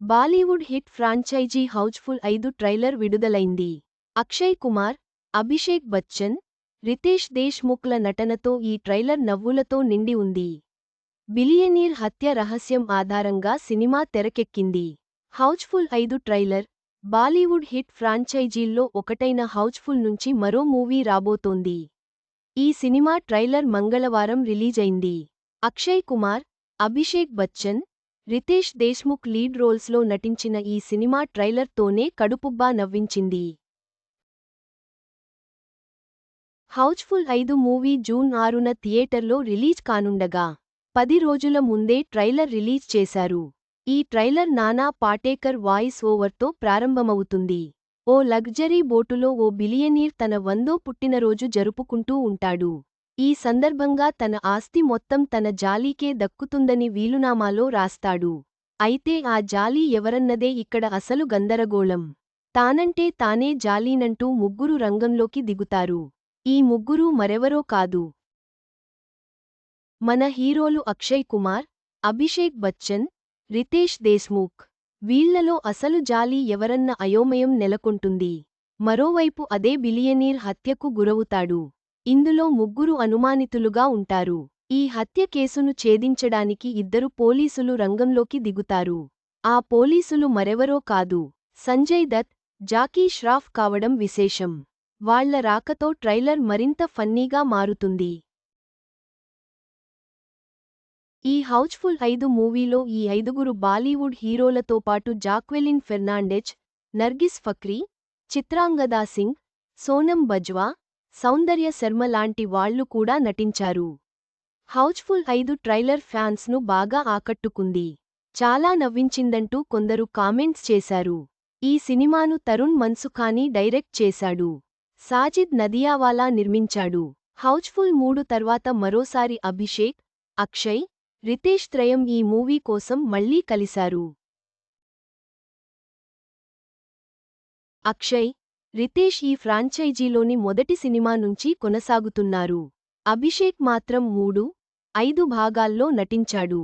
Bollywood hit franchise Housefull 5 trailer విడుదలైంది. అక్షయ్ కుమార్, అభిషేక్ బచ్చన్, రితేష్ దేశ్ముఖ్ల నటనతో ఈ ట్రైలర్ నవ్వులతో నిండి ఉంది. బిలియనీర్ హత్య రహస్యం ఆధారంగా సినిమా తెరకెక్కింది. హౌస్ఫుల్ 5 ట్రైలర్, బాలీవుడ్ హిట్ ఫ్రాంచైజీల్లో ఒకటైన హౌస్ఫుల్ నుంచి మరో మూవీ రాబోతోంది. ఈ సినిమా ట్రైలర్ మంగళవారం రిలీజైంది. అక్షయ్ కుమార్, అభిషేక్ బచ్చన్, రితేష్ దేశ్ముఖ్ లీడ్ రోల్స్లో నటించిన ఈ సినిమా ట్రైలర్ తోనే కడుపుబ్బా నవ్వించింది. హౌస్ఫుల్ 5 మూవీ జూన్ 6న థియేటర్లో రిలీజ్ కానుండగా 10 రోజుల ముందే ట్రైలర్ రిలీజ్ చేశారు. ఈ ట్రైలర్ నానా పాటేకర్ వాయిస్ ఓవర్తో ప్రారంభమవుతుంది. ఓ లగ్జరీ బోటులో ఓ బిలియనీర్ తన 100వ పుట్టినరోజు జరుపుకుంటూ ఉంటాడు. ఈ సందర్భంగా తన ఆస్తి మొత్తం తన జాలీకే దక్కుతుందని వీలునామాలో రాస్తాడు. అయితే ఆ జాలీ ఎవరన్నదే ఇక్కడ అసలు గందరగోళం. తానంటే తానే జాలీనంటూ ముగ్గురు రంగంలోకి దిగుతారు. ఈ ముగ్గురూ మరెవరో కాదు, మన హీరోలు అక్షయ్ కుమార్, అభిషేక్ బచ్చన్, రితేష్ దేశ్ముఖ్. వీళ్లలో అసలు జాలీ ఎవరన్న అయోమయం నెలకొంటుంది. మరోవైపు అదే బిలియనీర్ హత్యకు గురవుతాడు. ఇందులో ముగ్గురు అనుమానితులుగా ఉంటారు. ఈ హత్య కేసును ఛేదించడానికి 2 పోలీసులు రంగంలోకి దిగుతారు. ఆ పోలీసులు మరెవరో కాదు, సంజయ్ దత్, జాకీ ష్రాఫ్ కావడం విశేషం. వాళ్ల రాకతో ట్రైలర్ మరింత ఫన్నీగా మారుతుంది. ఈ హౌస్ఫుల్ 5 మూవీలో ఈ 5గురు బాలీవుడ్ హీరోలతో పాటు జాక్వెలిన్ ఫెర్నాండెజ్, నర్గిస్ ఫక్రీ, చిత్రాంగదా సింగ్, సోనం బజ్వా, సౌందర్య శర్మ లాంటి వాళ్లు కూడా నటించారు. హౌస్ఫుల్ 5 ట్రైలర్ ఫ్యాన్స్ను బాగా ఆకట్టుకుంది. చాలా నవ్వించిందంటూ కొందరు కామెంట్స్ చేశారు. ఈ సినిమాను తరుణ్ మన్సుఖానీ డైరెక్ట్ చేశాడు. సాజిద్ నదియావాలా నిర్మించాడు. హౌస్ఫుల్ 3 తర్వాత మరోసారి అభిషేక్, అక్షయ్, రితేష్ త్రయం ఈ మూవీ కోసం మళ్లీ కలిశారు. అక్షయ్, రితేష్ ఈ ఫ్రాంచైజీలోని మొదటి సినిమా నుంచి కొనసాగుతున్నారు. అభిషేక్ మాత్రం 3, 5 భాగాల్లో నటించాడు.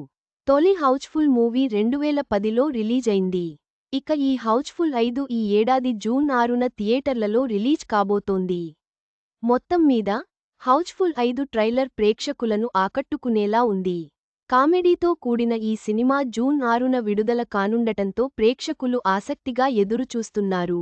తొలి హౌస్ఫుల్ మూవీ 2010లో రిలీజైంది. ఇక ఈ హౌస్ఫుల్ 5 ఈ ఏడాది జూన్ 6న థియేటర్లలో రిలీజ్ కాబోతోంది. మొత్తం మీద హౌస్ఫుల్ 5 ట్రైలర్ ప్రేక్షకులను ఆకట్టుకునేలా ఉంది. కామెడీతో కూడిన ఈ సినిమా జూన్ 6న విడుదల కానుండటంతో ప్రేక్షకులు ఆసక్తిగా ఎదురుచూస్తున్నారు.